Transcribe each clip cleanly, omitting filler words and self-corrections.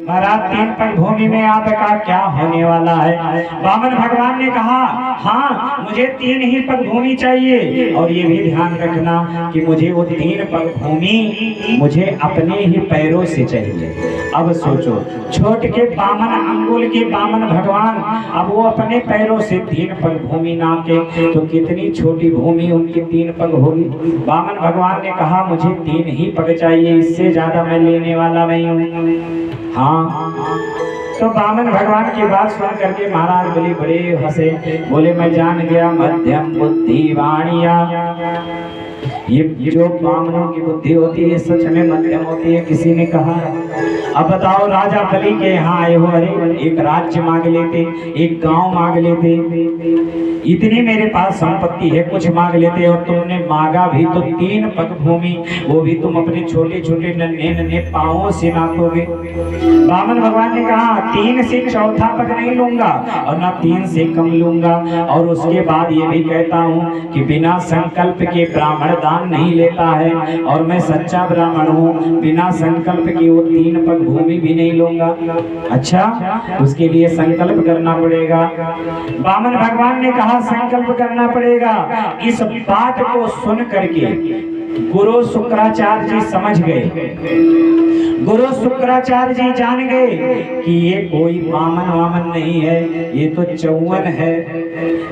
महाराज 3 पग भूमि में आपका क्या होने वाला है? वामन भगवान ने कहा हाँ मुझे 3 ही पग भूमि चाहिए, और ये भी ध्यान रखना कि मुझे वो 3 पग भूमि मुझे अपने ही पैरों से चाहिए। अब सोचो, छोट के 52 अंगुल के वामन भगवान, अब वो अपने पैरों से 3 पग भूमि नापे तो कितनी छोटी भूमि उनकी 3 पग होगी। वामन भगवान ने कहा मुझे 3 ही पग चाहिए, इससे ज्यादा मैं लेने वाला नहीं हूँ। हाँ, तो वामन भगवान की बात सुन करके महाराज बलि बड़े हंसे, बोले मैं जान गया मध्यम बुद्धि वाणिया। ये जो ब्राह्मणों की बुद्धि होती है सच में मध्यम होती है, किसी ने कहा। अब बताओ, राजा बलि के यहाँ आए हो, अरे एक राज्य मांग लेते, एक गांव मांग लेते, इतनी मेरे पास संपत्ति है, कुछ मांग लेते, और तुमने मांगा भी तो 3 पग भूमि, वो भी तुम अपने छोटे छोटे नन्हे नन्हे पांवों से नापोगे। वामन भगवान ने कहा 3 से चौथा पग नहीं लूंगा और ना 3 से कम लूंगा, और उसके बाद ये भी कहता हूँ कि बिना संकल्प के ब्राह्मण दान नहीं लेता है, और मैं सच्चा ब्राह्मण हूँ, बिना संकल्प के वो 3 पग भूमि भी नहीं लूंगा। अच्छा, उसके लिए संकल्प करना पड़ेगा। वामन भगवान ने कहा संकल्प करना पड़ेगा। इस बात को सुन करके गुरु शुक्राचार्य जी समझ गए, गुरु शुक्राचार्य जी जान गए कि ये कोई वामन नहीं है, ये तो चौवन है,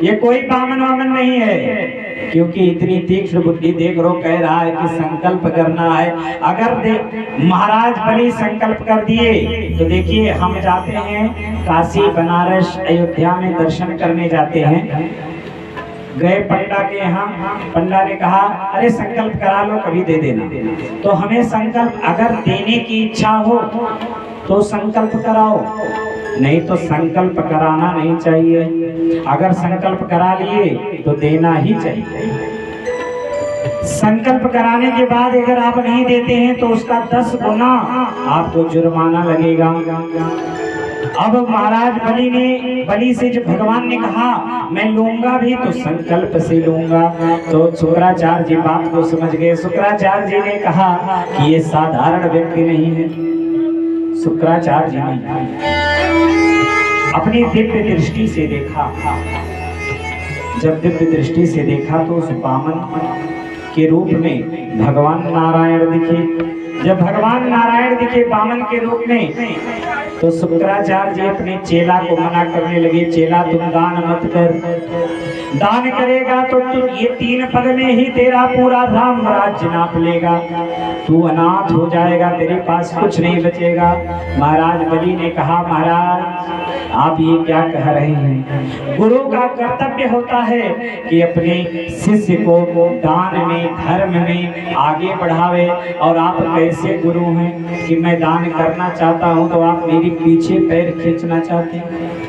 ये कोई वामन नहीं है, क्योंकि इतनी तीक्ष्ण बुद्धि देख रो, कह रहा है कि संकल्प करना है। अगर महाराज बलि संकल्प कर दिए तो देखिए, हम जाते हैं काशी बनारस अयोध्या में दर्शन करने जाते हैं, गए पंडा के यहाँ, पंडा ने कहा अरे संकल्प करा लो, कभी दे देना। तो हमें संकल्प अगर देने की इच्छा हो तो संकल्प कराओ, नहीं तो संकल्प कराना नहीं चाहिए। अगर संकल्प करा लिए तो देना ही चाहिए। संकल्प कराने के बाद अगर आप नहीं देते हैं तो उसका 10 गुना आपको जुर्माना लगेगा। अब महाराज बलि से जब भगवान ने कहा मैं लूंगा भी तो संकल्प से लूंगा, तो शुक्राचार्य जी बात को समझ गए। शुक्राचार्य जी ने कहा कि ये साधारण व्यक्ति नहीं है। शुक्राचार्य जी ने अपनी दिव्य दृष्टि से देखा, जब दिव्य दृष्टि से देखा तो उस वामन के रूप में भगवान नारायण दिखे। जब भगवान नारायण दिखे वामन के रूप में, तो शुक्राचार्य जी अपने चेला को मना करने लगे, चेला तुम दान मत कर, दान करेगा तो तुम ये 3 पग में ही तेरा पूरा राम राज्य नाप लेगा, तू अनाथ हो जाएगा, तेरे पास कुछ नहीं बचेगा। महाराज बलि ने कहा महाराज आप ये क्या कह रहे हैं? गुरु का कर्तव्य होता है कि अपने शिष्य को दान में धर्म में आगे बढ़ावे, और आप कैसे गुरु हैं कि मैं दान करना चाहता हूं तो आप मेरी पीछे पैर खींचना चाहते हैं?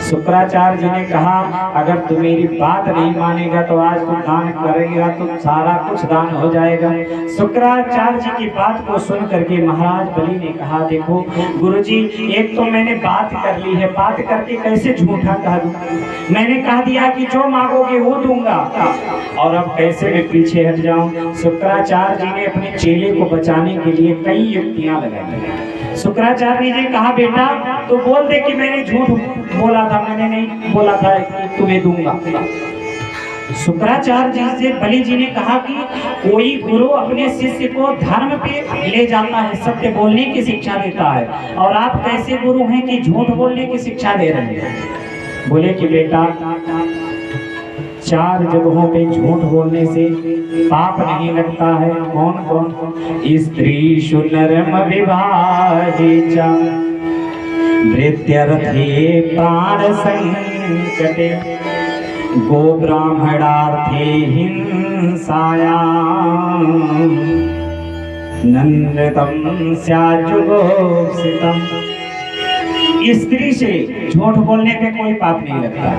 शुक्राचार्य जी ने कहा अगर तू मेरी बात नहीं मानेगा तो आज तू दान करेगा तो सारा कुछ दान हो जाएगा। शुक्राचार्य जी की बात को सुन करके महाराज बलि ने कहा देखो गुरुजी, एक तो मैंने बात कर ली है, बात करके कैसे झूठा कह दूं? मैंने कह दिया कि जो मांगोगे वो दूंगा, और अब कैसे मैं पीछे हट जाऊं? शुक्राचार्य जी ने अपने चेले को बचाने के लिए कई युक्तियां लगाई। शुक्राचार्य जी ने कहा बेटा तो बोल दे कि मैंने झूठ बोला था, मैंने नहीं बोला था कि तुम्हें दूंगा। शुक्राचार्य जी से बलि जी ने कहा कि कोई गुरु अपने शिष्य को धर्म पे ले जाता है, सत्य बोलने की शिक्षा देता है, और आप कैसे गुरु हैं कि झूठ बोलने की शिक्षा दे रहे हैं? बोले कि बेटा 4 जगहों पे झूठ बोलने से पाप नहीं लगता है। कौन कौन? स्त्री नरम विवाहिचा भृत्यर्थे प्राण संकटे गो ब्राह्मणार्थे हिंसायां नन्नतम स्याजुगोप्सितम। स्त्री से झूठ बोलने पे कोई पाप नहीं लगता,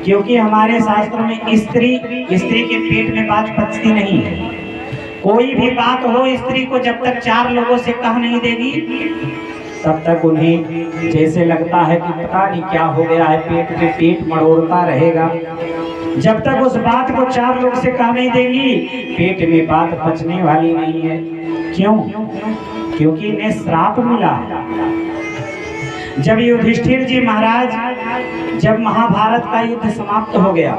क्योंकि हमारे शास्त्रों में स्त्री के पेट में बात पचती नहीं है। कोई भी बात हो, स्त्री को जब तक 4 लोगों से कह नहीं देगी तब तक उन्हें जैसे लगता है कि पता नहीं क्या हो गया है, पेट पे पेट मरोड़ता रहेगा। जब तक उस बात को 4 लोग से कह नहीं देगी, पेट में बात पचने वाली नहीं है। क्यों? क्योंकि इन्हें श्राप मिला। जब युधिष्ठिर जी महाराज, जब महाभारत का युद्ध समाप्त हो गया,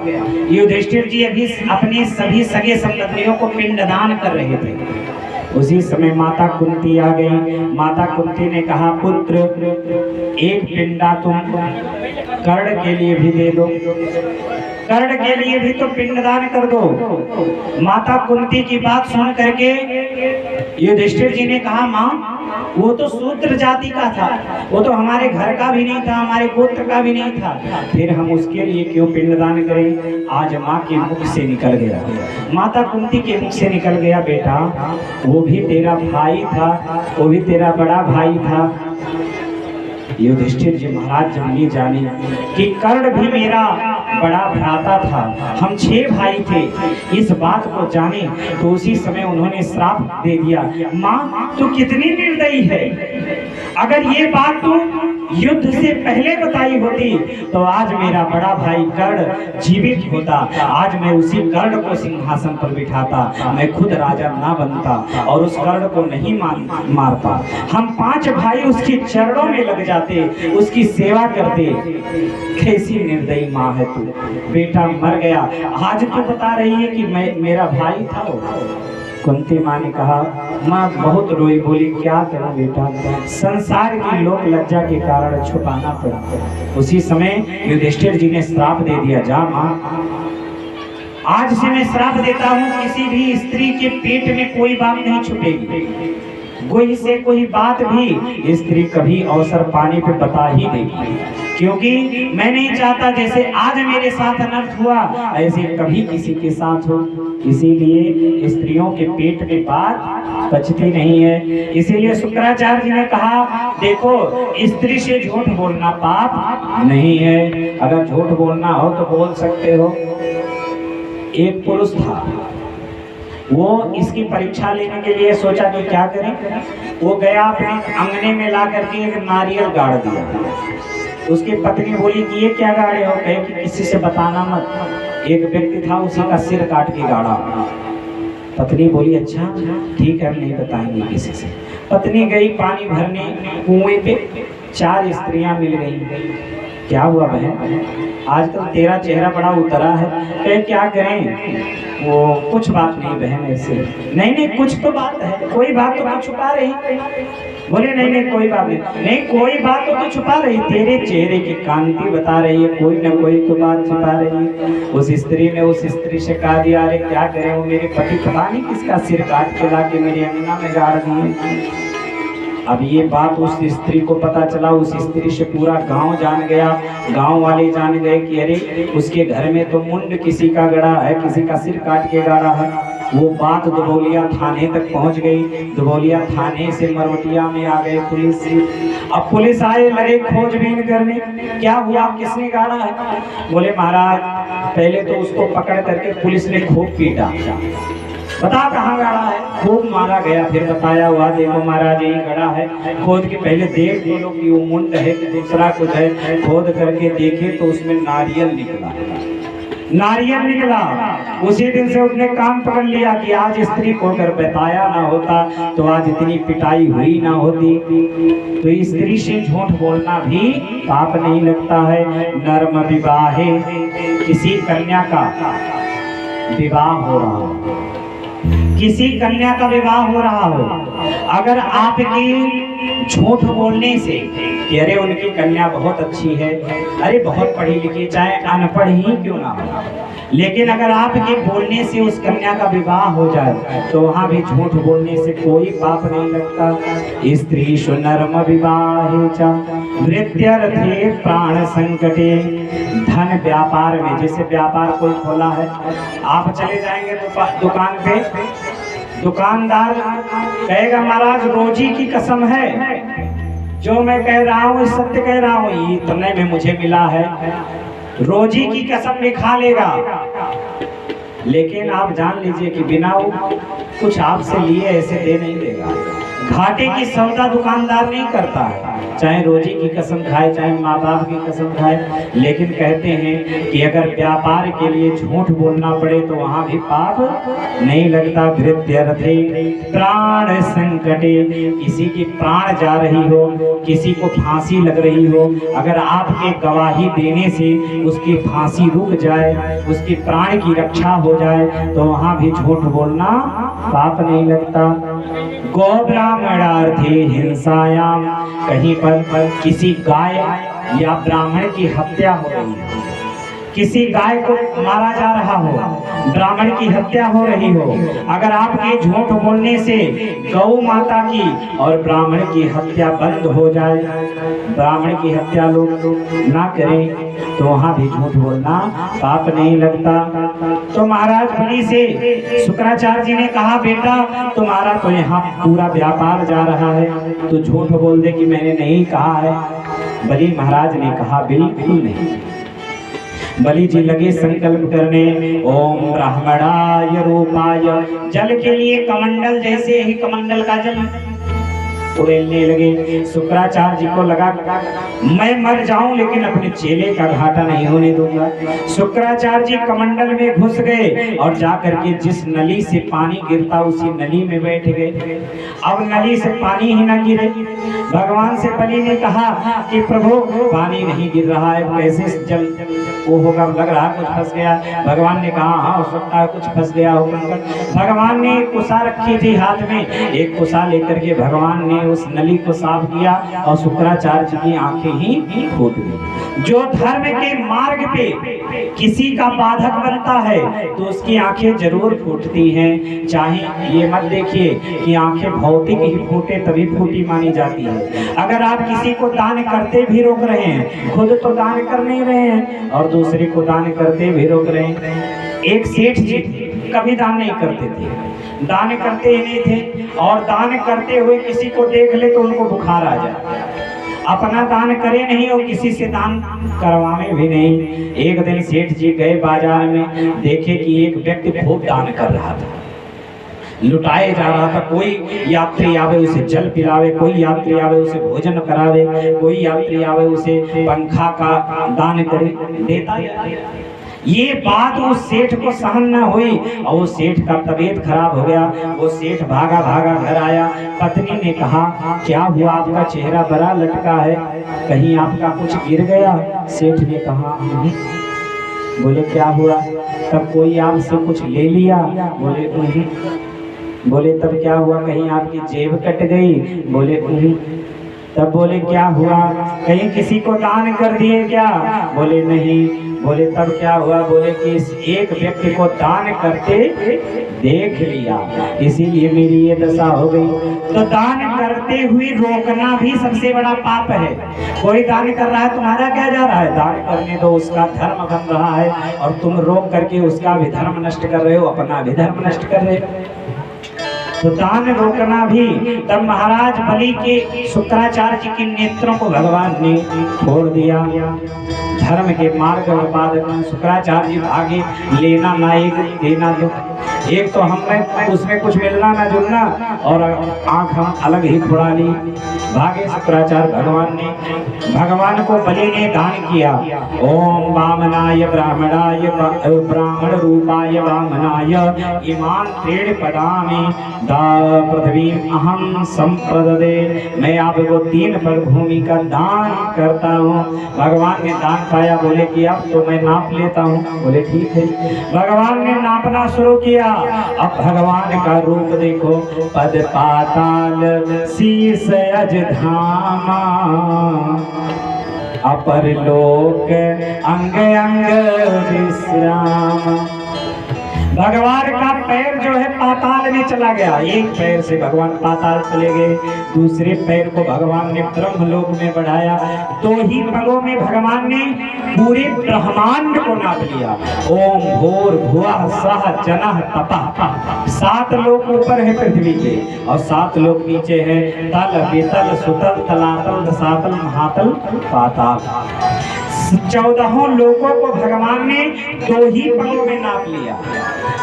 युधिष्ठिर जी अभी अपने सभी सगे संबंधियों को पिंडदान कर रहे थे। उसी समय माता कुंती आ गई। माता कुंती ने कहा, पुत्र एक पिंडा तुम कर्ण के लिए भी दे दो, कर्ण के लिए भी तो पिंडदान कर दो। माता कुंती की बात सुन करके युधिष्ठिर जी ने कहा, माँ वो तो शूद्र जाति का था, वो तो हमारे घर का भी नहीं था, हमारे गोत्र का भी नहीं था, फिर हम उसके लिए क्यों पिंडदान करें। आज माँ के मुख से निकल गया, माता कुंती के मुख से निकल गया, बेटा वो भी तेरा भाई था, वो भी तेरा बड़ा भाई था। युधिष्ठिर जी महाराज जब ये जाने कि कर्ण भी मेरा बड़ा भ्राता था, हम 6 भाई थे, इस बात को जाने तो उसी समय उन्होंने श्राप दे दिया। माँ तू कितनी निर्दयी है, अगर ये बात तू युद्ध से पहले बताई होती तो आज मेरा बड़ा भाई कर्ण जीवित होता, आज मैं उसी कर्ण को सिंहासन पर बिठाता, मैं खुद राजा ना बनता और उस कर्ण को नहीं मारता। हम 5 भाई उसके चरणों में लग जाते, उसकी सेवा करते। कैसी निर्दयी माँ है तू, बेटा मर गया, आज तू बता रही है कि मेरा भाई था वो। कुंती माँ ने कहा, माँ बहुत रोई, बोली क्या करूं बेटा, संसार की लोक लज्जा के कारण छुपाना पड़ा। उसी समय युधिष्ठिर जी ने श्राप दे दिया, जा माँ आज से मैं श्राप देता हूँ, किसी भी स्त्री के पेट में कोई बात नहीं छुपेगी, कोई से कोई बात भी स्त्री कभी अवसर पाने पे बता ही देगी, क्योंकि मैं नहीं चाहता जैसे आज मेरे साथ अनर्थ हुआ ऐसे कभी किसी के साथ हो। इसीलिए स्त्रियों के पेट में बात बचती नहीं है। इसीलिए शुक्राचार्य जी ने कहा, देखो स्त्री से झूठ बोलना पाप नहीं है, अगर झूठ बोलना हो तो बोल सकते हो। एक पुरुष था, वो इसकी परीक्षा लेने के लिए सोचा कि क्या करें, वो गया अपने अंगने में ला करके एक नारियल गाड़ दिया। उसकी पत्नी बोली कि ये क्या गाड़े हो, कहे कि किसी से बताना मत। एक व्यक्ति था, उसी का सिर काट के गाड़ा। पत्नी बोली अच्छा ठीक है, हम नहीं बताएंगे किसी से। पत्नी गई पानी भरने कुएं पे, 4 स्त्रियां मिल गई। क्या हुआ बहन, आजकल तेरा चेहरा बड़ा उतरा है। कहे क्या करें, वो कुछ बात नहीं बहन, ऐसे नहीं कुछ तो बात है, कोई बात तो छुपा रही। बोले नहीं कोई बात नहीं, कोई बात तो छुपा रही, तेरे चेहरे की कांति बता रही है, कोई ना कोई तो बात छुपा रही है। उस स्त्री ने उस स्त्री से कहा दिया, अरे क्या करें, वो मेरे पति पता नहीं किसका सिर काट के ला के मेरे अंगना में गाड़ दिए। अब ये बात उस स्त्री को पता चला, उस स्त्री से पूरा गांव जान गया। गांव वाले जान गए कि अरे उसके घर में तो मुंड किसी का गड़ा है, किसी का सिर काट के गाड़ा है। वो बात दुबौलिया थाने तक पहुंच गई। दुबौलिया थाने से मरवटिया में आ गए पुलिस। अब पुलिस आए, लगे खोजबीन करने, क्या हुआ, किसने गाड़ा है। बोले महाराज पहले तो उसको पकड़ करके पुलिस ने खूब पीटा, बता कहाँ गाड़ा है। खूब मारा गया, फिर बताया हुआ, देखो महाराज यही गड़ा है। खोद के पहले देख लो कि वो मुंड है कि दूसरा कुछ है। खोद करके देखे तो उसमें नारियल निकला, नारियल निकला। उसी दिन से उसने काम पकड़ लिया कि आज स्त्री को अगर बताया ना होता तो आज इतनी पिटाई हुई ना होती। तो स्त्री से झूठ बोलना भी पाप नहीं लगता है। नर्म विवाह, किसी कन्या का विवाह हो रहा हो, किसी कन्या का विवाह हो रहा हो, अगर आपकी झूठ बोलने से कि अरे उनकी कन्या बहुत अच्छी है, अरे बहुत पढ़ी लिखी, चाहे अनपढ़ ही क्यों ना हो, लेकिन अगर आपके बोलने से उस कन्या का विवाह हो जाए तो वहाँ भी झूठ बोलने से कोई पाप नहीं लगता। स्त्री नर्म विवाहे च वृत्यर्थे प्राण संकटे। धन व्यापार में, जैसे व्यापार कोई खोला है, आप चले जाएंगे दुकान पे, दुकानदार कहेगा महाराज रोजी की कसम है, जो मैं कह रहा हूँ सत्य कह रहा हूँ, इतने में मुझे मिला है, रोजी की कसम में खा लेगा। लेकिन आप जान लीजिए कि बिना कुछ आपसे लिए ऐसे दे नहीं देगा। घाटे की सौदा दुकानदार नहीं करता है, चाहे रोजी की कसम खाए, चाहे माँ बाप की कसम खाए। लेकिन कहते हैं कि अगर व्यापार के लिए झूठ बोलना पड़े तो वहां भी पाप नहीं लगता। धृत्यर्थे प्राण संकटे, किसी की प्राण जा रही हो, किसी को फांसी लग रही हो, अगर आपके गवाही देने से उसकी फांसी रुक जाए, उसकी प्राण की रक्षा हो जाए, तो वहां भी झूठ बोलना पाप नहीं लगता। गौ ब्राह्मणार्थे हिंसायाम, कहीं पर किसी गाय या ब्राह्मण की हत्या हो रही है, किसी गाय को मारा जा रहा हो, ब्राह्मण की हत्या हो रही हो, अगर आपके झूठ बोलने से गौ माता की और ब्राह्मण की हत्या बंद हो जाए, ब्राह्मण की हत्या लोग ना करें, तो वहां भी झूठ बोलना पाप नहीं लगता। तो महाराज बलि से शुक्राचार्य जी ने कहा, बेटा तुम्हारा तो यहाँ पूरा व्यापार जा रहा है, तो झूठ बोल दे कि मैंने नहीं कहा है। बलि महाराज ने कहा, बिल्कुल नहीं। बलि जी लगे संकल्प करने, ओम ब्राह्मणाय रूपाय, जल के लिए कमंडल, जैसे ही कमंडल का जल उड़ेलने लगे। शुक्राचार्य जी को लगा मैं मर जाऊं लेकिन अपने चेले का घाटा नहीं होने दूंगा। शुक्राचार्य जी कमंडल में घुस गए और जाकर के जिस नली से पानी गिरता उसी नली में बैठ गए। अब नली से पानी ही ना गिरे, भगवान से बलि ने कहा कि प्रभु पानी नहीं गिर रहा है, कैसे जल वो होगा, लग रहा कुछ फंस गया। भगवान ने कहा हाँ हो सकता है कुछ फंस गया होगा। भगवान ने एक कुसा रखी थी हाथ में, एक कुसा लेकर के भगवान ने उस नली को साफ किया और शुक्राचार्य जी की आंखें ही फूट गई। जो धर्म के मार्ग पे किसी का बाधक बनता है तो उसकी आंखें जरूर फूटती हैं। चाहे ये मत देखिए कि आंखें भौतिक ही फूटे तभी फूटी मानी जाती है। अगर आप किसी को दान करते भी रोक रहे हैं, खुद तो दान कर नहीं रहे हैं और दूसरे को दान करते भी रोक रहे हैं। एक सेठ जी कभी दान नहीं करते थे, दान करते ही नहीं थे, और दान करते हुए किसी को देख ले तो उनको बुखार आ जाए। अपना दान करे नहीं और किसी से दान करवावे भी नहीं। एक दिन सेठ जी गए बाजार में, देखे कि एक व्यक्ति खूब दान कर रहा था, लुटाए जा रहा था। कोई यात्री आवे उसे जल पिलावे, कोई यात्री आवे उसे भोजन करावे, कोई यात्री आवे उसे पंखा का दान करे, देता ये बात उस सेठ को सहन न हुई और वो सेठ का तबीयत खराब हो गया। वो सेठ भागा भागा घर आया। पत्नी ने कहा क्या हुआ, आपका चेहरा बड़ा लटका है, कहीं आपका कुछ गिर गया? सेठ ने कहा नहीं। बोले क्या हुआ? तब कोई आपसे कुछ ले लिया? बोले नहीं। बोले तब क्या हुआ, कहीं आपकी जेब कट गई? बोले नहीं। तब बोले क्या हुआ, कहीं किसी को दान कर दिए क्या? बोले नहीं। बोले तब क्या हुआ? बोले कि इस एक व्यक्ति को दान करते देख लिया, इसीलिए मेरी ये दशा हो गई। तो दान करते हुए रोकना भी सबसे बड़ा पाप है। कोई दान कर रहा है, तुम्हारा क्या जा रहा है? दान करने दो, उसका धर्म बन रहा है और तुम रोक करके उसका भी धर्म नष्ट कर रहे हो, अपना भी धर्म नष्ट कर रहे हो। तो दान रोकना भी। तब महाराज बलि के शुक्राचार्य जी के नेत्रों को भगवान ने छोड़ दिया। धर्म के मार्ग में बाधक शुक्राचार्य जी भागे, लेना ना एक देना दो। एक तो हमें उसमें कुछ मिलना ना जुलना और आंख हम अलग ही खुड़ा ली। भागे शुक्राचार्य भगवान को बलि ने दान किया। ओम वामनाय ब्राह्मणाय ब्राह्मण रूपाय वामनाय इमान त्रेण पदामि दा पृथ्वी अहम संप्रददे। मैं आपको 3 पग भूमि का दान करता हूँ। भगवान ने दान पाया, बोले कि अब तो मैं नाप लेता हूँ। बोले ठीक है। भगवान ने नापना शुरू किया। अब भगवान का रूप देखो, पद पाताल शीस अज धामा, अपर लोक अंग अंग विश्राम। भगवान का पैर जो है पाताल में चला गया। एक पैर से भगवान पाताल चले गए, दूसरे पैर को भगवान ने ब्रह्मलोक में बढ़ाया। 2 ही पगों में भगवान ने पूरे ब्रह्मांड को नाप लिया। ओम भूर भुवः स्वः जनः तपः। 7 लोक ऊपर है पृथ्वी के और 7 लोक नीचे है। तल वितल सुतल तलातल रसातल महातल पाताल। 14 लोगों को भगवान ने 2 ही पगों में नाप लिया।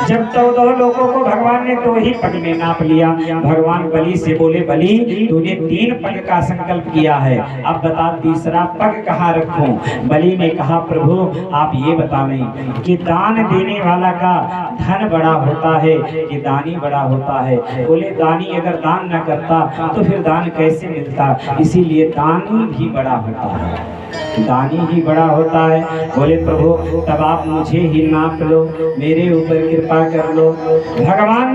जब 14 लोगों को भगवान ने 2 ही पग में नाप लिया, भगवान बलि से बोले, बलि तूने 3 पग का संकल्प किया है, अब बता तीसरा पग कहाँ रखूं? बलि ने कहा, प्रभु आप ये बतावें कि दान देने वाला का धन बड़ा होता है कि दानी बड़ा होता है? बोले, दानी अगर दान न करता तो फिर दान कैसे मिलता? इसीलिए दानी भी बड़ा होता है, दानी ही बड़ा होता है। बोले, प्रभु तब आप मुझे ही नाप लो, मेरे ऊपर कृपा कर लो। भगवान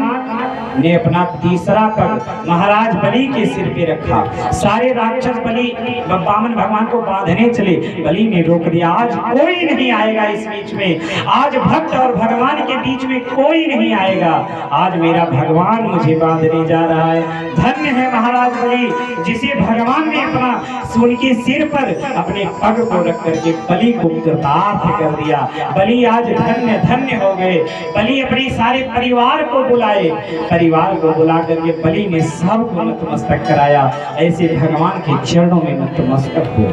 ने अपना तीसरा पग महाराज बलि के सिर पे रखा। सारे राक्षस बलि बामन भगवान को बांधने चले, बलि ने रोक दिया, आज कोई नहीं आएगा इस बीच में, आज भक्त और भगवान के बीच में कोई नहीं आएगा, आज मेरा भगवान मुझे बांधने जा रहा है। धन्य है महाराज बलि जिसे भगवान ने अपना उनके सिर पर अपने पग को रख करके बलि को कृतार्थ कर दिया। बलि आज धन्य धन्य हो गए। बलि अपने सारे परिवार को बुलाए, परिवार को बुला करके बलि ने सबको नतमस्तक कराया। ऐसे भगवान के चरणों में नतमस्तक हुए,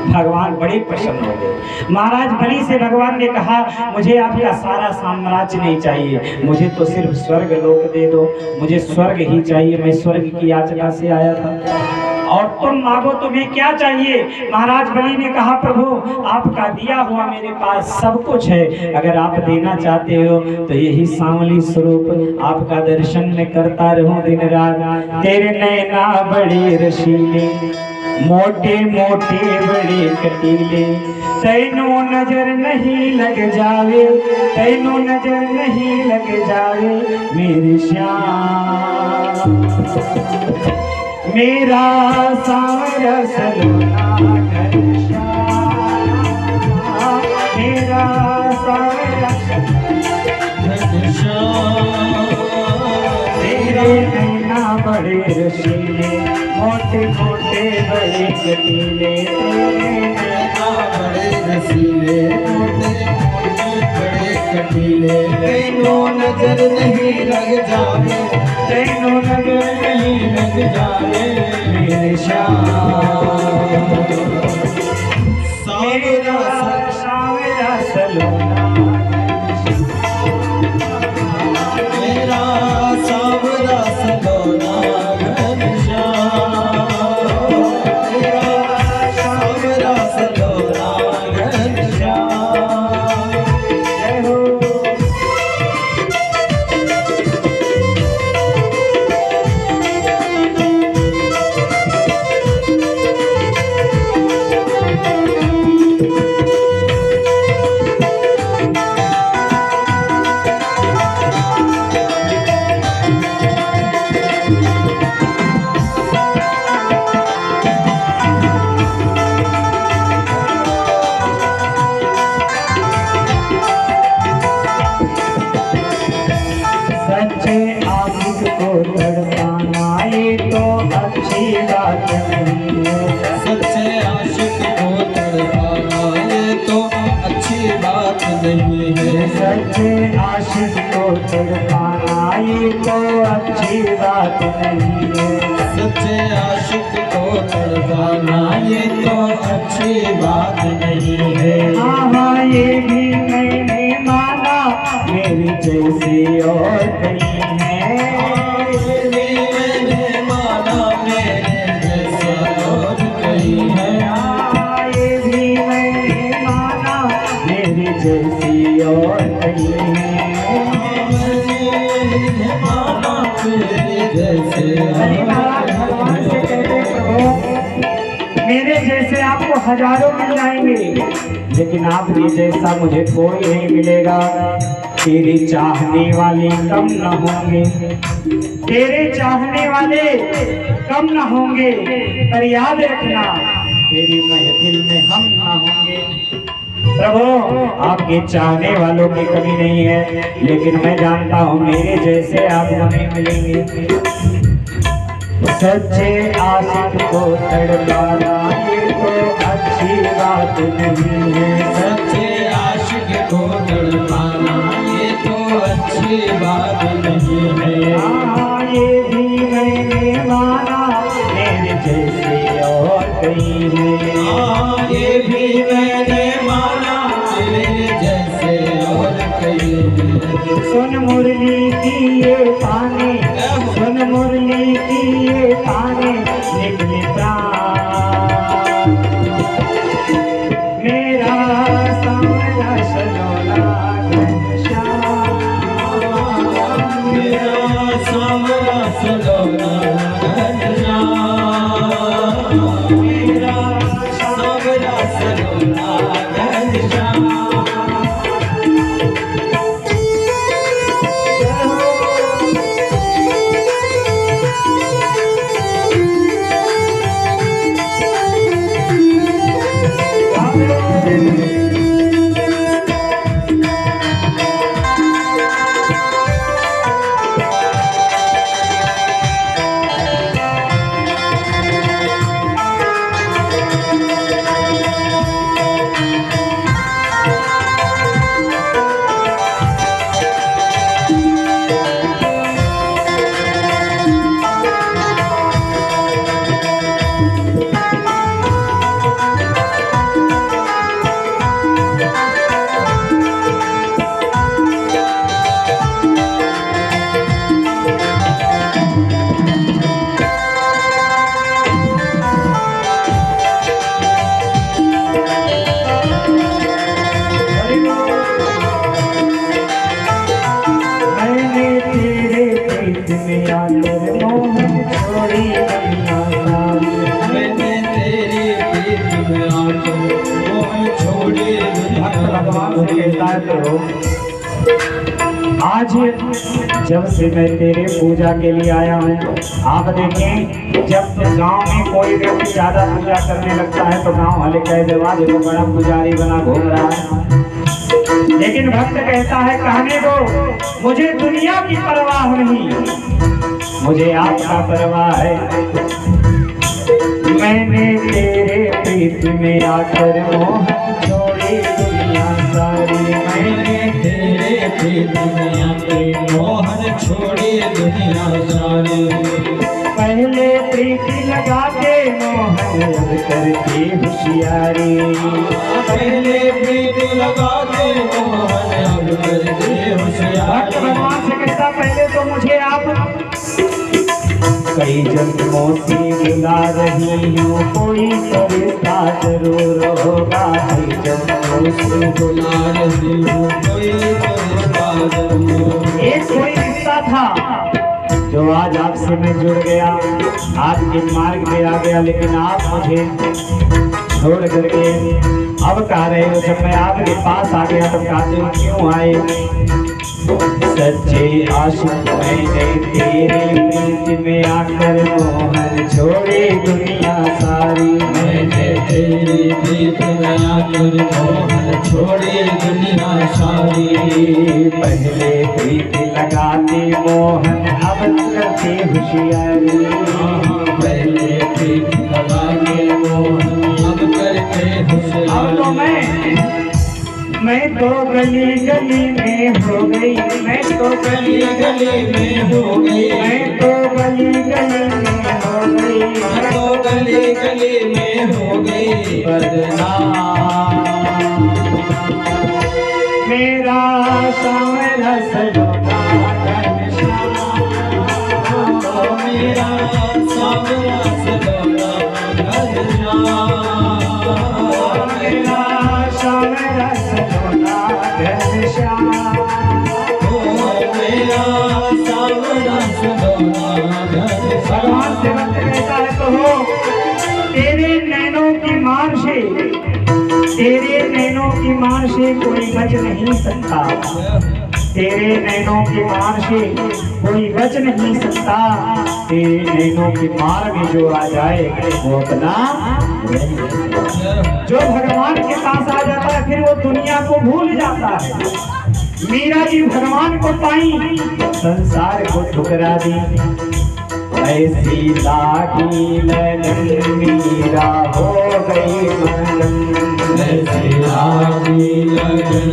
भगवान बड़े प्रसन्न हो गए। महाराज बलि से भगवान ने कहा, मुझे आपका सारा साम्राज्य नहीं चाहिए, मुझे तो सिर्फ स्वर्ग लोक दे दो, मुझे स्वर्ग ही चाहिए, मैं स्वर्ग की याचना से आया था, और तुम मांगो तुम्हें क्या चाहिए? महाराज बलि ने कहा, प्रभु आपका दिया हुआ मेरे पास सब कुछ है, अगर आप देना चाहते हो तो यही सांवली स्वरूप आपका दर्शन में करता रहूं दिन रात। तेरे नैना बड़े रसीले, मोटे मोटे बड़े कटीले, तैनो नजर नहीं लग जावे, तैनो नजर नहीं लग जावे मेरे श्याम, मेरा सांवरा सलोना घनश्याम, मेरा सांवरा घनश्याम, तेरे नैना बड़े रसीले, मोटे मोटे बड़े कटीले, तेरे नैना बड़े रसीले, मोटे मोटे बड़े कटीले, तैनो नजर नहीं लग जावे, तैनो नजर नहीं लग जावे मेरे श्याम, मेरा सांवरा सलोना, मेरा सांवरा सलोना सच्चे आशिक को तड़पाना ये तो अच्छी बात नहीं है, सच्चे आशिक को तड़पाना ये तो अच्छी बात नहीं है। हाँ ये भी मैंने माना, मेरी जैसी और कहीं है, ये भी मैंने माना, मेरे जैसा और कहीं है। हाँ ये भी मैंने माना, मेरी जैसी और कहीं है, मेरे जैसे आपको हजारों मिल जाएंगे, लेकिन आपके जैसा मुझे कोई नहीं मिलेगा। तेरे चाहने वाले कम न होंगे, तेरे चाहने वाले कम न होंगे, पर याद रखना तेरी महफिल में हम न होंगे। प्रभु आपके चाहने वालों की कमी नहीं है, लेकिन मैं जानता हूँ मेरे जैसे आपको नहीं मिलेंगे। सच्चे आशिक को तड़पाना ये तो अच्छी बात नहीं है, सच्चे आशिक को तड़पाना ये तो अच्छी बात नहीं है। हाँ ये भी मैंने माना, मेरे जैसे और कहीं है। ये भी मैंने माना मेरे जैसे और कई। सुन मुरली की ये ताने, सुन मुरली की ये ताने, निकले प्राण मेरा सावला सलोना घनश्याम, मेरा सावला सलोना घनश्याम, मेरा सावला सलोना घनश्याम। आज जब से मैं तेरे पूजा के लिए आया हूँ, आप देखें जब गांव में कोई व्यक्ति ज्यादा पूजा करने लगता है तो गांव वाले कह देवा देखो बड़ा पुजारी बना घूम रहा है। लेकिन भक्त कहता है कहने दो, मुझे दुनिया की परवाह नहीं, मुझे आपका परवाह है। मैंने तेरे प्रीति में आकर मोहन छोड़ी दुनिया सारी, मैंने तेरे प्रीति में आकर मोहन छोड़ी दुनिया सारी। पहले प्रीति लगा के मोहन अब करती होशियारी, पहले प्रीति लगा के मोहन अब करती होशियारी। भगवान से कहता पहले तो मुझे आप कई जन्मों से बुला रही हूँ, कोई तो रिश्ता जरूर होगा। कई जन्मों से बुला रही हूँ, कोई तो रिश्ता जरूर। एक कोई रिश्ता था जो आज आपसे मैं जुड़ गया, आपके मार्ग पे आ गया, लेकिन आप मुझे छोड़ करके अब कह रहे हो जब मैं आपके पास आ गया तो कहते हो क्यों आए। सच्चे आशिक मैंने तेरे प्रीति में आकर मोहन छोड़े दुनिया सारी, मैंने तेरी प्रीति में आकर मोहन छोड़े दुनिया सारी। पहले प्रीति लगाते मोहन अब करते होशियारी, पहले प्रीति लगाते मोहन अब करते होशियारी। अब तो मैं तो गली गली में हो गई, मैं तो गली गली में हो गई, मैं तो गली गली में हो गई, मैं तो गली गली में हो गई बदनाम। मेरा सावला सलोना घनश्याम, मेरा सावला सलोना घनश्याम, मेरा सावला सलोना घनश्याम। मेरा सावला सलोना घनश्याम। भगवान से भक्त कहता है तो हो तेरे नैनों की मार से, तेरे नैनों की मार से कोई बच नहीं सकता, तेरे नैनों की मार से कोई बच नहीं सकता। तेरे नैनों की मार में जो आ जाए वो अपना, जो भगवान के पास आ जाता है फिर वो दुनिया को भूल जाता है। मीरा जी भगवान को पाई, संसार को ठुकरा दी, ऐसी लागी लगन मीरा हो गई मगन, ऐसी लागी लगन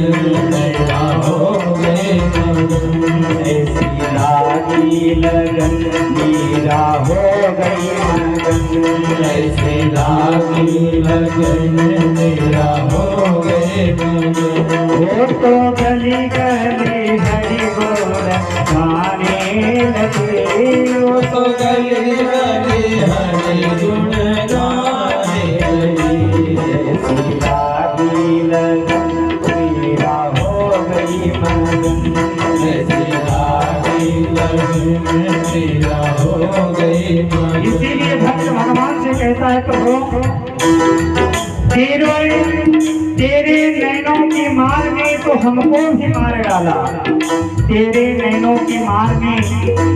मीरा हो गई मगन, ऐसी लागी लगन मीरा हो गई मगन, ऐसे लागी लगन मेरा हो गए मगन। वो तो गली गली हरि बोल गाने लगे, वो तो गली गली हरि गुण गाने लगी। ऐसी लागी लगन मेरा हो गई मगन, ऐसी लागी लगन मेरा हो गई मगन। इसीलिए भक्त भगवान से कहता है प्रभु तेरे नैनों की मार ने तो हमको भी मार डाला, तेरे नैनों की मार ने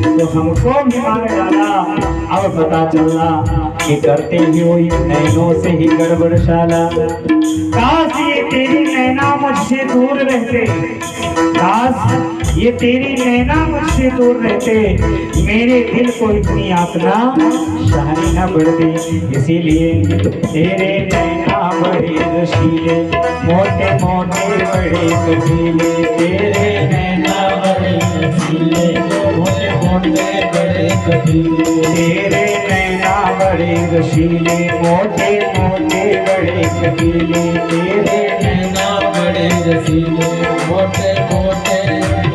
तो हमको भी मार डाला। अब पता चला कि करते ही वही नैनों से ही गड़बड़ शाला। काश ये तेरी नैना मुझसे दूर रहते, काश ये तेरी नैना मुझसे दूर रहते, मेरे दिल को इतनी यातना सहनी न पड़ती। इसीलिए तेरे नैना बड़े रसीले, मोटे मोटे बड़े कटीले, तेरे नैना बड़े रसीले, मोटे मोटे बड़े कटीले। तेरे नैना बड़े रसीले, मोटे मोटे बड़े कटीले, तेरे नैना बड़े रसीले, मोटे मोटे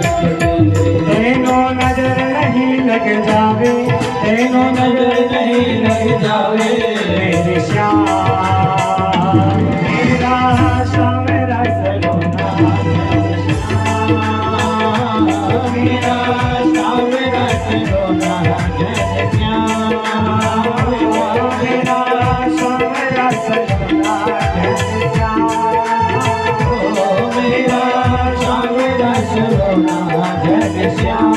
कटीले। तेनों नजर नहीं लग जावे, तेनों नजर नहीं लग जावे मेरे श्याम, मेरा श्याम रस लोना, मेरा श्याम रस लोना जय श्याम, मेरा श्याम रस लोना जय श्याम, मेरा श्याम रस लोना जय श्याम।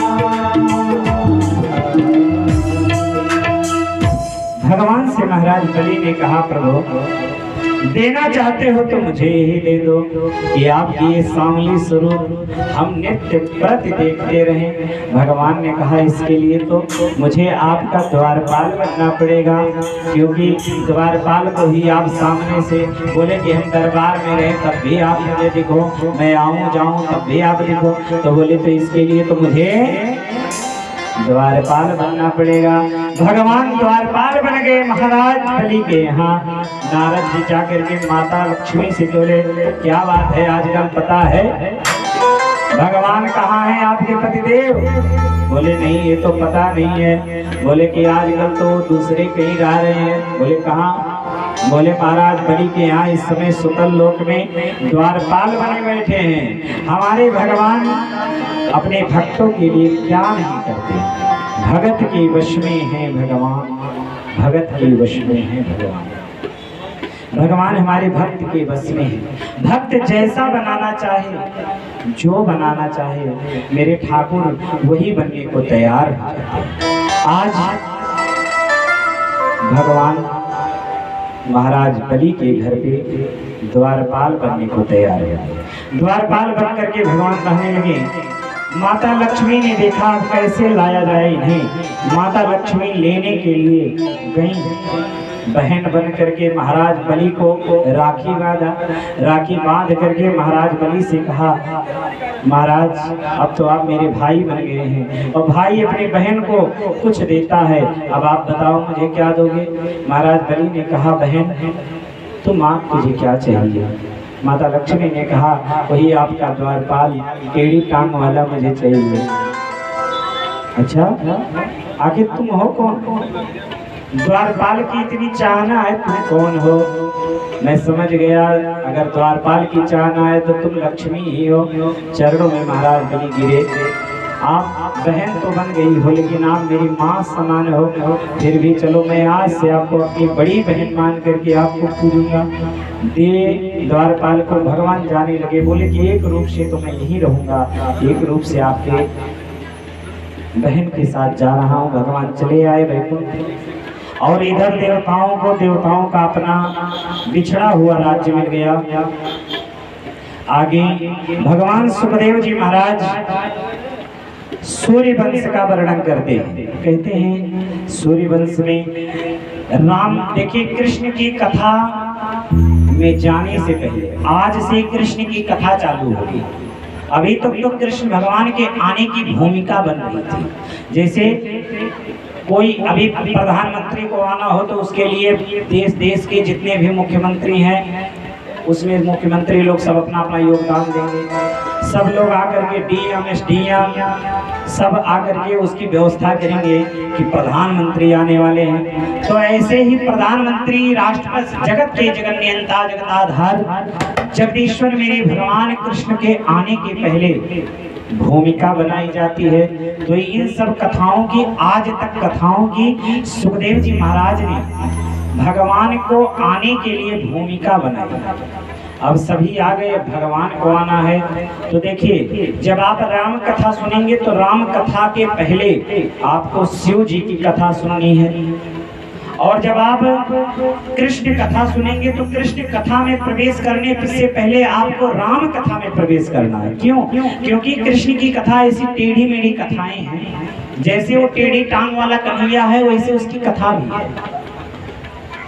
भगवान से महाराज बलि ने कहा प्रभु देना चाहते हो तो मुझे यही दे दो कि आपकी ये सांवली स्वरूप हम नित्य प्रति देखते रहें। भगवान ने कहा इसके लिए तो मुझे आपका द्वारपाल बनना पड़ेगा, क्योंकि द्वारपाल को ही आप सामने से बोले कि हम दरबार में रहे तब भी आप मुझे दिखो, मैं आऊं जाऊं तब भी आप दिखो, तो बोले तो इसके लिए तो मुझे द्वारपाल बनना पड़ेगा। भगवान द्वारपाल बन गए महाराज बलि के यहाँ। नारद जी जाकर के माता लक्ष्मी से बोले क्या बात है आजकल पता है भगवान कहाँ हैं आपके पतिदेव? बोले नहीं ये तो पता नहीं है। बोले कि आजकल तो दूसरे कहीं रह रहे हैं। बोले कहाँ? बोले महाराज बलि के यहाँ इस समय सुतल लोक में द्वारपाल बने बैठे हैं। हमारे भगवान अपने भक्तों के लिए क्या नहीं करते, भगत के वश में है भगवान, भगत के वश में है भगवान। भगवान हमारे भक्त के वश में है। भक्त जैसा बनाना चाहे, जो बनाना चाहे, मेरे ठाकुर वही बनने को तैयार है। आज भगवान महाराज बलि के घर पे द्वारपाल बनने को तैयार है। द्वारपाल बन करके भगवान कहने लगे। माता लक्ष्मी ने देखा कैसे लाया जाए इन्हें। माता लक्ष्मी लेने के लिए गई, बहन बन करके महाराज बलि को राखी बांधा। राखी बांध करके महाराज बलि से कहा महाराज अब तो आप मेरे भाई बन गए हैं और भाई अपनी बहन को कुछ देता है, अब आप बताओ मुझे क्या दोगे? महाराज बलि ने कहा बहन तो माँ तुझे क्या चाहिए? माता लक्ष्मी ने कहा वही आपका द्वारपाल टेढ़ी टांग वाला मुझे चाहिए। अच्छा आखिर तुम हो कौन? द्वारपाल की इतनी चाहना है, तुम कौन हो? मैं समझ गया अगर द्वारपाल की चाहना है तो तुम लक्ष्मी ही हो। चरणों में महाराज बलि गिरे। आप बहन तो बन गई हो लेकिन आप मेरी माँ समान हो, फिर भी चलो मैं आज से आपको अपनी बड़ी बहन मान करके आपको पूजूंगा। दे द्वारपाल को भगवान जाने लगे। बोले कि एक रूप से तो मैं यही रहूंगा, एक रूप से आपके बहन के साथ जा रहा हूँ। भगवान चले आए वैकुंठ और इधर देवताओं का अपना बिछड़ा हुआ राज्य मिल गया। आगे भगवान सुखदेव जी महाराज सूर्य वंश का वर्णन करते हैं। कहते हैं सूर्य वंश में राम, देखिए कृष्ण की कथा में जाने से पहले आज से कृष्ण की कथा चालू होगी। अभी तक तो कृष्ण भगवान के आने की भूमिका बन रही थी। जैसे कोई अभी प्रधानमंत्री को आना हो तो उसके लिए देश के जितने भी मुख्यमंत्री हैं उसमें मुख्यमंत्री लोग सब अपना अपना योगदान देंगे। सब लोग आकर के डीएम एसडीएम सब आकर के उसकी व्यवस्था करेंगे कि प्रधानमंत्री आने वाले हैं। तो ऐसे ही प्रधानमंत्री राष्ट्रपति जगत के जगन्नियंता जगताधार जगदीश्वर मेरे भगवान कृष्ण के आने के पहले भूमिका बनाई जाती है। तो इन सब कथाओं की आज तक कथाओं की सुखदेव जी महाराज ने भगवान को आने के लिए भूमिका बनाई। अब सभी आ गए, भगवान को आना है। तो देखिए जब आप राम कथा सुनेंगे तो राम कथा के पहले आपको शिव जी की कथा सुननी है, और जब आप कृष्ण कथा सुनेंगे तो कृष्ण कथा में प्रवेश करने से पहले आपको राम कथा में प्रवेश करना है। क्यों? क्योंकि कृष्ण की कथा ऐसी टेढ़ी मेढ़ी कथाएं हैं, जैसे वो टेढ़ी टांग वाला कन्हैया है वैसे उसकी कथा भी है।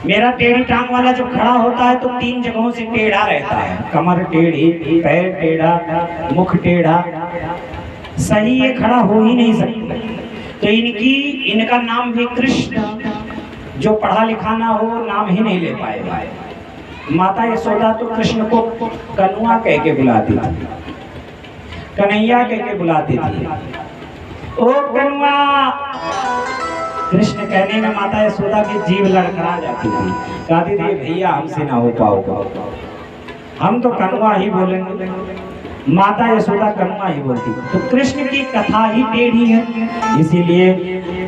मेरा टेढ़ी टांग वाला जब खड़ा होता है तो 3 जगहों से टेढ़ा रहता है, कमर टेढ़ी, पैर टेढ़ा, मुख टेढ़ा, सही ये खड़ा हो ही नहीं सकते। तो इनका नाम भी कृष्ण, जो पढ़ा लिखा ना हो नाम ही नहीं ले पाएगा। माता यशोदा तो कृष्ण को कन्हैया कह के बुलाती थी, कन्हैया कह के बुलाती थी, ओ कन्हैया। कृष्ण कहने में माता यशोदा की जीभ लड़खड़ा जाती थी, कहती थी भैया हमसे ना हो पाओगा, हम तो कन्हैया ही बोलेंगे। माता यशोदा कन्हैया ही बोलती। तो कृष्ण की कथा ही टेढ़ी है, इसीलिए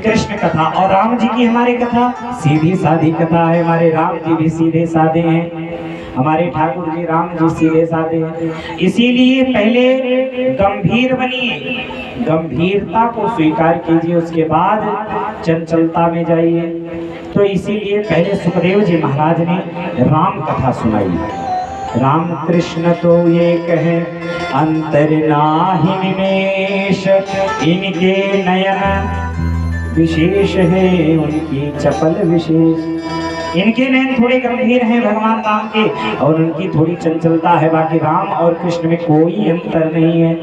कृष्ण कथा। और राम जी की हमारी कथा सीधी सादी कथा है। हमारे राम जी भी सीधे साधे हैं, हमारे ठाकुर जी राम जी सीधे साधे हैं। इसीलिए पहले गंभीर बनिए, गंभीरता को स्वीकार कीजिए, उसके बाद चंचलता में जाइए। तो इसीलिए पहले सुखदेव जी महाराज ने राम कथा सुनाई। राम कृष्ण तो ये कहे अंतर नाहि निमेष, इनके नयन विशेष है उनकी चपल विशेष। इनके नयन थोड़े गंभीर हैं भगवान राम के, और उनकी थोड़ी चंचलता है। बाकी राम और कृष्ण में कोई अंतर नहीं है।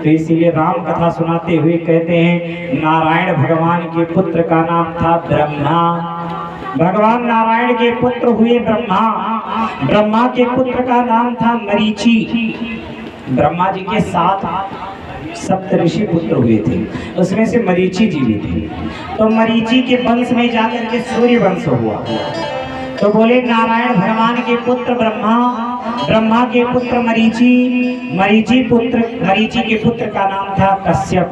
तो इसीलिए राम कथा सुनाते हुए कहते हैं नारायण भगवान के पुत्र का नाम था ब्रह्मा। भगवान नारायण के पुत्र हुए ब्रह्मा। ब्रह्मा के पुत्र का नाम था मरीचि। ब्रह्मा जी के 7 सप्तऋषि पुत्र हुए थे, उसमें से मरीचि जी भी थे। तो मरीचि के वंश में जाकर के सूर्य वंश हुआ। तो बोले नारायण भगवान के पुत्र ब्रह्मा, ब्रह्मा के पुत्र मरीचि, मरीचि के पुत्र का नाम था कश्यप।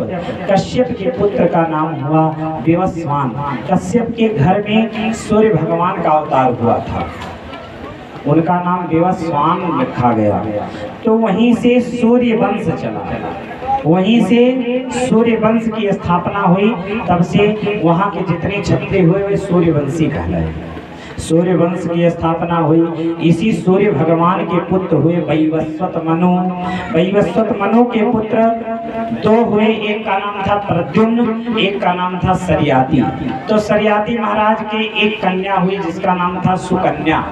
कश्यप के पुत्र का नाम हुआ विवस्वान। कश्यप के घर में सूर्य भगवान का अवतार हुआ था, उनका नाम विवस्वान रखा गया। तो वहीं से सूर्य वंश चला, वहीं से सूर्य वंश की स्थापना हुई। तब से वहाँ के जितने क्षत्रिय हुए वे सूर्यवंशी कहलाए। सूर्य वंश की स्थापना हुई। इसी सूर्य भगवान के पुत्र हुए वैवस्वत मनु। वैवस्वत मनु के पुत्र 2 हुए, एक का नाम था प्रद्युम्न, एक का नाम था सरियाती। तो सरियाती महाराज के एक कन्या हुई जिसका नाम था सुकन्या,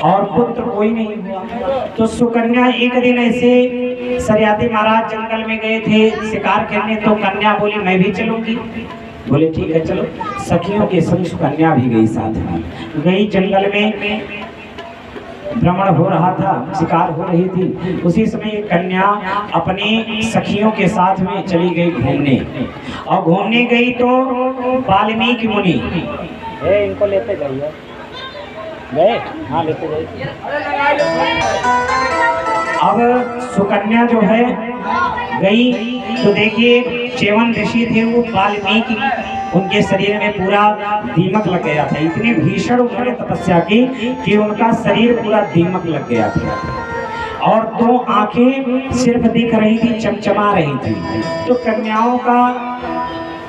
और पुत्र कोई नहीं हुआ। तो सुकन्या एक दिन ऐसे सरियाती महाराज जंगल में गए थे शिकार करने, तो कन्या बोली मैं भी चलूंगी। बोले ठीक है चलो। सखियों के संग सुकन्या भी गई, साथ में गई। जंगल में भ्रमण हो रहा था, शिकार हो रही थी। उसी समय एक कन्या अपने सखियों के साथ में चली गई घूमने, और घूमने गई तो वाल्मीकि मुनि इनको लेते जाइए गए, हाँ लेते जाइए। अब सुकन्या जो है गई तो देखिए चेवन ऋषि थे वो वाल्मीकि, उनके शरीर में पूरा दीमक लग गया था। इतनी भीषण उन्होंने तपस्या की कि उनका शरीर पूरा दीमक लग गया था, और 2 आंखें सिर्फ दिख रही थी, चमचमा रही थी। तो कन्याओं का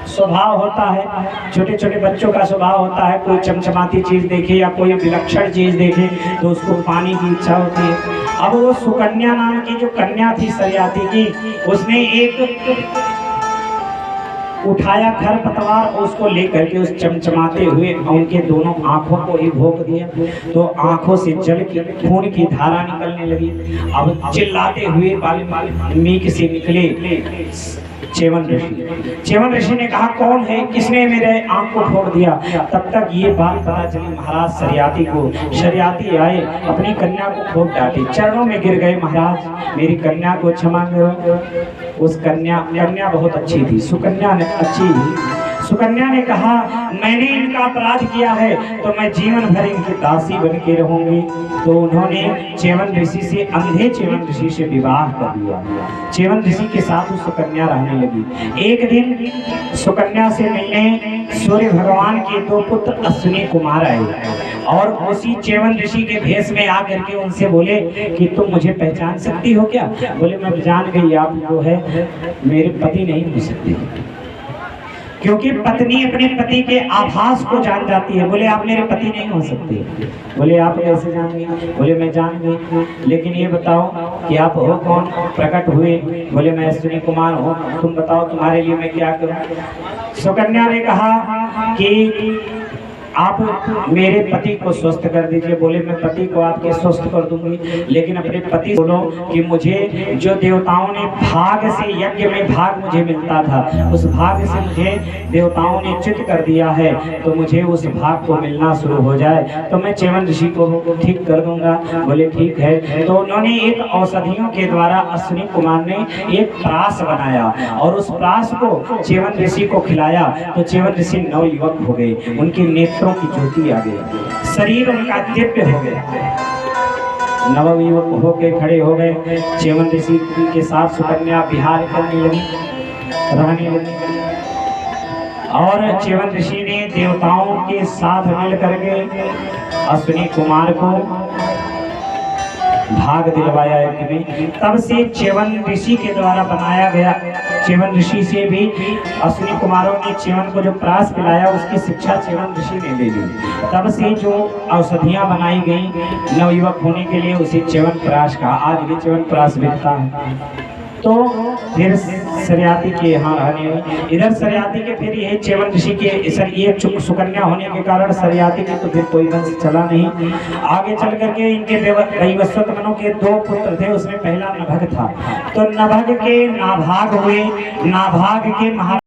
स्वभाव होता है, छोटे छोटे बच्चों का स्वभाव होता है, कोई चमचमाती चीज देखे या कोई विलक्षण चीज देखे तो उसको पाने की इच्छा होती है। अब वो सुकन्या नाम की जो कन्या थी सरियाती की, उसने एक उठाया खरपतवार और उसको लेकर के उस चमचमाते हुए उनके दोनों आंखों को ही भोंक दिया। तो आंखों से जल की खून की धारा निकलने लगी। अब चिल्लाते हुए वाल्मीकि से निकले च्यवन ऋषि ने कहा कौन है, किसने मेरे आंख को फोड़ दिया। तब तक ये बात पता चली महाराज शरियाती को। शरियाती आए, अपनी कन्या को खूब डांटे, चरणों में गिर गए, महाराज मेरी कन्या को क्षमा करो। उस कन्या बहुत अच्छी थी, सुकन्या ने अच्छी। सुकन्या ने कहा मैंने इनका अपराध किया है तो मैं जीवन भर इनकी दासी बन के रहूंगी। तो उन्होंने च्यवन ऋषि से, अंधे च्यवन ऋषि से विवाह कर दिया। च्यवन ऋषि के साथ उस सुकन्या रहने लगी। एक दिन सुकन्या से मिलने सूर्य भगवान के 2 पुत्र अश्विनी कुमार आए और उसी च्यवन ऋषि के भेष में आकर के उनसे बोले कि तुम मुझे पहचान सकती हो क्या। बोले मैं जान गई, आप जो है मेरे पति नहीं हो सकते, क्योंकि पत्नी अपने पति के आभास को जान जाती है। बोले आप मेरे पति नहीं हो सकते। बोले आप कैसे जान गए। बोले मैं जान गई, लेकिन ये बताओ कि आप हो कौन, प्रकट हुए। बोले मैं अश्विनी कुमार हूँ, तुम बताओ तुम्हारे लिए मैं क्या करूँ। सुकन्या ने कहा कि आप मेरे पति को स्वस्थ कर दीजिए। बोले मैं पति को आपके स्वस्थ कर दूंगी, लेकिन अपने पति बोलो कि मुझे जो देवताओं ने भाग से, यज्ञ में भाग मुझे मिलता था, उस भाग से मुझे देवताओं ने च्युत कर दिया है, तो मुझे उस भाग को मिलना शुरू हो जाए तो मैं च्यवन ऋषि को ठीक कर दूंगा। बोले ठीक है। तो उन्होंने एक औषधियों के द्वारा अश्विनी कुमार ने एक प्रास बनाया और उस प्रास को च्यवन ऋषि को खिलाया तो च्यवन ऋषि नवयुवक हो गए, उनके नेत्रों की ज्योति आ गई, शरीर उनका दिव्य हो गया, नवयुवक होके खड़े हो गए। च्यवन ऋषि के साथ सुकन्या विहार करने लगी, रहने लगी और च्यवन ऋषि ने देवताओं के साथ मिल करके अश्विनी कुमार को भाग दिलवाया यज्ञ में। तब से च्यवन ऋषि के द्वारा बनाया गया, च्यवन ऋषि से भी अश्विनी कुमारों ने च्यवन को जो प्रास पिलाया उसकी शिक्षा च्यवन ऋषि ने ले ली। तब से जो औषधियां बनाई गई नवयुवक होने के लिए उसे च्यवन प्रास का, आज भी च्यवन प्रास बिकता है। तो फिर शरियाती के यहाँ रहने, इधर शरियाती के फिर ये च्यवन ऋषि के ये सुकन्या होने के कारण शरियाती के तो फिर कोई वंश चला नहीं। आगे चल करके इनके वैवस्वत मनु के 2 पुत्र थे, उसमें पहला नभग था। तो नभग के नाभाग हुए, नाभाग के महाराज